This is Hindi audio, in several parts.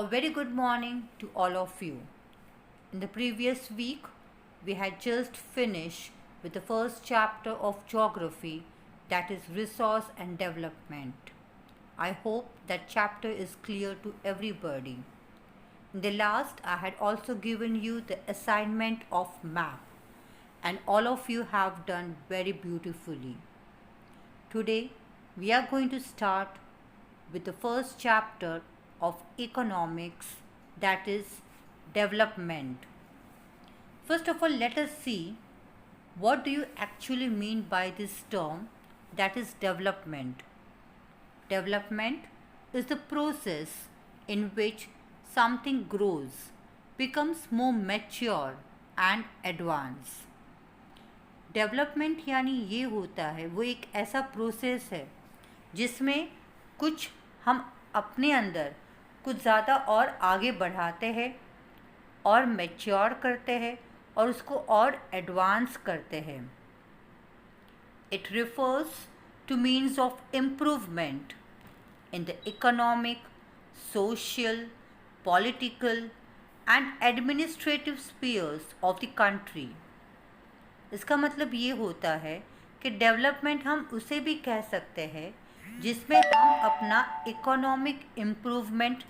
very good morning to all of you. In the previous week, we had just finished with the first chapter of geography, that is resource and development. I hope that chapter is clear to everybody. In the last, I had also given you the assignment of map, and all of you have done very beautifully. Today, we are going to start with the first chapter of economics, that is development. First of all, let us see what do you actually mean by this term, that is development. Development is the process in which something grows, becomes more mature and advanced. Development यानी ये होता है, वो एक ऐसा प्रोसेस है जिसमें कुछ हम अपने अंदर कुछ ज़्यादा और आगे बढ़ाते हैं और मैच्योर करते हैं और उसको और एडवांस करते हैं. It refers two means of improvement in the economic, social, political and administrative spheres of the country. इसका मतलब ये होता है कि डेवलपमेंट हम उसे भी कह सकते हैं जिसमें हम अपना इकोनॉमिक इम्प्रूवमेंट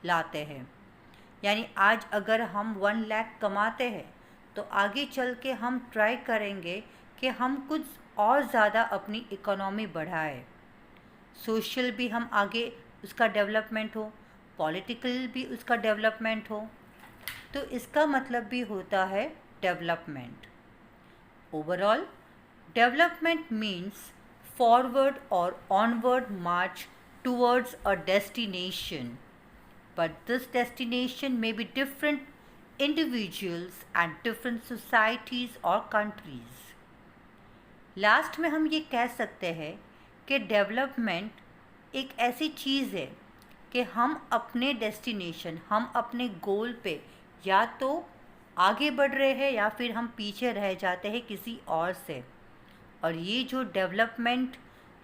लाते हैं. यानी आज अगर हम 1 लाख कमाते हैं तो आगे चल के हम ट्राई करेंगे कि हम कुछ और ज़्यादा अपनी इकोनॉमी बढ़ाएं. सोशल भी हम आगे उसका डेवलपमेंट हो, पॉलिटिकल भी उसका डेवलपमेंट हो. तो इसका मतलब भी होता है development. Overall, development means forward or onward march towards a destination. But this destination may be different individuals and different societies or countries. Last में हम ये कह सकते हैं कि डेवलपमेंट एक ऐसी चीज़ है कि हम अपने डेस्टिनेशन, हम अपने गोल पे या तो आगे बढ़ रहे हैं या फिर हम पीछे रह जाते हैं किसी और से. और ये जो डेवलपमेंट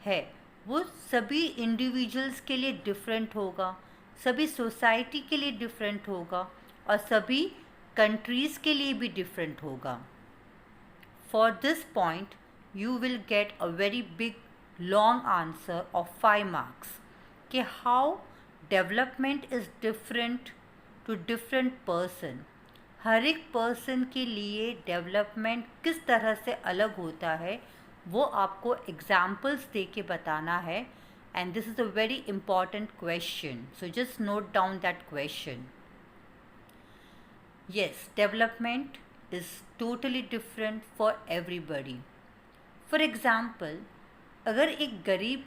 है वो सभी इंडिविजुअल्स के लिए डिफरेंट होगा, सभी सोसाइटी के लिए डिफरेंट होगा और सभी कंट्रीज़ के लिए भी डिफरेंट होगा. For this point you will get a very big long answer of 5 marks कि how development is different to different person. हर एक पर्सन के लिए डेवलपमेंट किस तरह से अलग होता है वो आपको एग्जाम्पल्स दे के बताना है. And this is a very important question, so just note down that question. Yes, development is totally different for everybody. For example, अगर एक गरीब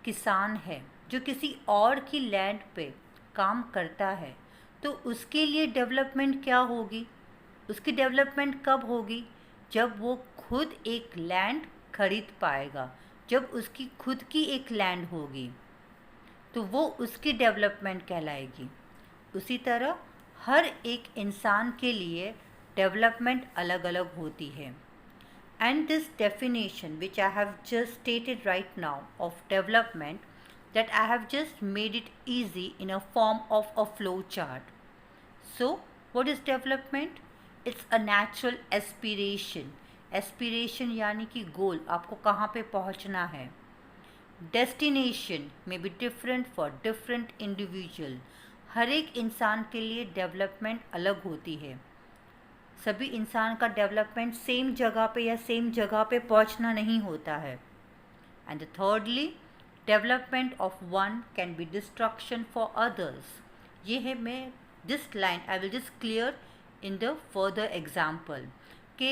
किसान है जो किसी और की लैंड पे काम करता है तो उसके लिए डेवलपमेंट क्या होगी? उसकी डेवलपमेंट कब होगी? जब वो खुद एक लैंड खरीद पाएगा, जब उसकी खुद की एक लैंड होगी तो वो उसकी डेवलपमेंट कहलाएगी. उसी तरह हर एक इंसान के लिए डेवलपमेंट अलग अलग होती है. And this definition which I have just stated right now of development, that I have just made it easy in a form of a flow chart. So, what is development? It's a natural aspiration. Aspiration यानी कि गोल, आपको कहाँ पे पहुँचना है. Destination may be different for different individual. हर एक इंसान के लिए डेवलपमेंट अलग होती है. सभी इंसान का डेवलपमेंट सेम जगह पे या सेम जगह पे पहुँचना नहीं होता है. And thirdly, development of one can be destruction for others. ये है मैं this line I will just clear in the further example कि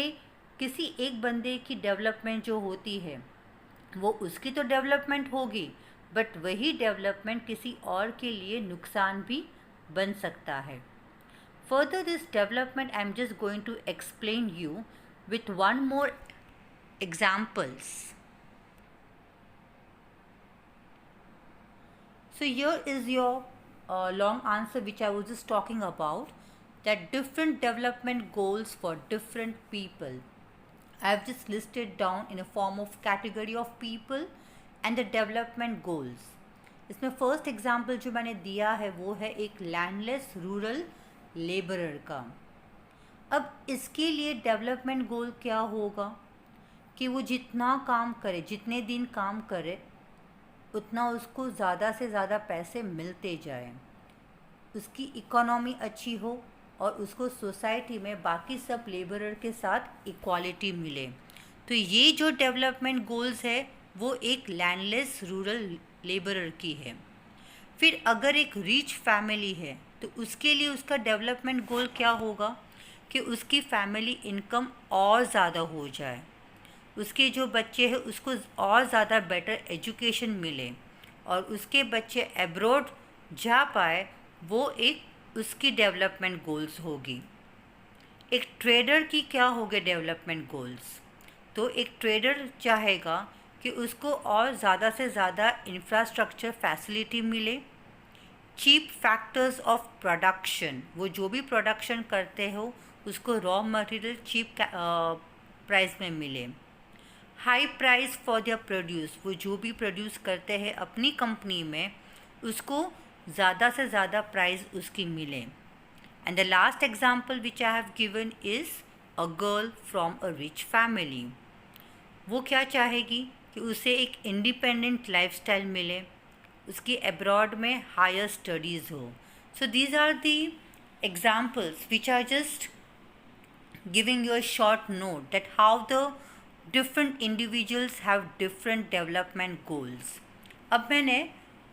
किसी एक बंदे की डेवलपमेंट जो होती है वो उसकी तो डेवलपमेंट होगी, बट वही डेवलपमेंट किसी और के लिए नुकसान भी बन सकता है. Further this development I am just going to explain you with one more examples. So here is your long answer which I was just talking about, that different development goals for different people. I have just listed down in a form of category of people and the development goals. इसमें फर्स्ट एग्जांपल जो मैंने दिया है वो है एक लैंडलेस रूरल लेबरर का। अब इसके लिए डेवलपमेंट गोल क्या होगा कि वो जितना काम करे, जितने दिन काम करे, उतना उसको ज़्यादा से ज़्यादा पैसे मिलते जाए, उसकी इकोनॉमी अच्छी हो और उसको सोसाइटी में बाकी सब लेबरर के साथ इक्वालिटी मिले। तो ये जो डेवलपमेंट गोल्स है वो एक लैंडलेस रूरल लेबरर की है। फिर अगर एक रिच फैमिली है तो उसके लिए उसका डेवलपमेंट गोल क्या होगा कि उसकी फैमिली इनकम और ज़्यादा हो जाए, उसके जो बच्चे हैं उसको और ज़्यादा बेटर एजुकेशन मिले और उसके बच्चे अब्रॉड जा पाए, वो एक उसकी डेवलपमेंट गोल्स होगी। एक ट्रेडर की क्या होंगे डेवलपमेंट गोल्स? तो एक ट्रेडर चाहेगा कि उसको और ज़्यादा से ज़्यादा इंफ्रास्ट्रक्चर फैसिलिटी मिले, चीप फैक्टर्स ऑफ प्रोडक्शन, वो जो भी प्रोडक्शन करते हो उसको रॉ मटेरियल चीप प्राइस में मिले, high price for their produce, वो जो भी प्रोड्यूस करते हैं अपनी कंपनी में उसको ज़्यादा से ज़्यादा प्राइस उसकी मिले। And the last example which I have given is a girl from a rich family. वो क्या चाहेगी कि उसे एक इंडिपेंडेंट लाइफस्टाइल मिले, उसकी अब्रॉड में हायर स्टडीज़ हो। So these are the examples which are just giving you a short note that how the different individuals have different development goals. अब मैंने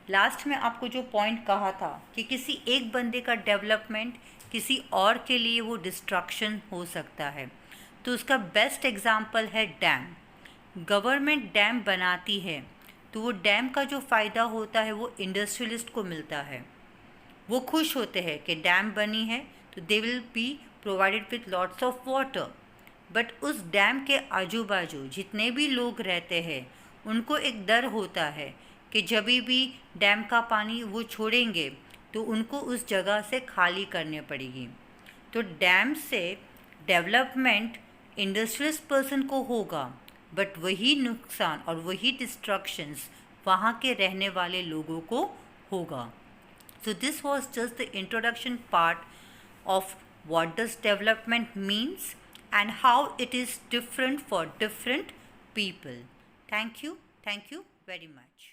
लास्ट में आपको जो पॉइंट कहा था कि किसी एक बंदे का डेवलपमेंट किसी और के लिए वो डिस्ट्रक्शन हो सकता है, तो उसका बेस्ट एग्जांपल है डैम। गवर्नमेंट डैम बनाती है तो वो डैम का जो फ़ायदा होता है वो इंडस्ट्रियलिस्ट को मिलता है। वो खुश होते हैं कि डैम बनी है तो they will be provided with lots of water, but उस डैम के आजू बाजू जितने भी लोग रहते हैं उनको एक डर होता है कि जब भी डैम का पानी वो छोड़ेंगे तो उनको उस जगह से खाली करनी पड़ेगी। तो डैम से डेवलपमेंट इंडस्ट्रियलिस्ट पर्सन को होगा, बट वही नुकसान और वही डिस्ट्रक्शंस वहाँ के रहने वाले लोगों को होगा। So this was just the introduction part of what does development means and how it is different for different people. Thank you very much.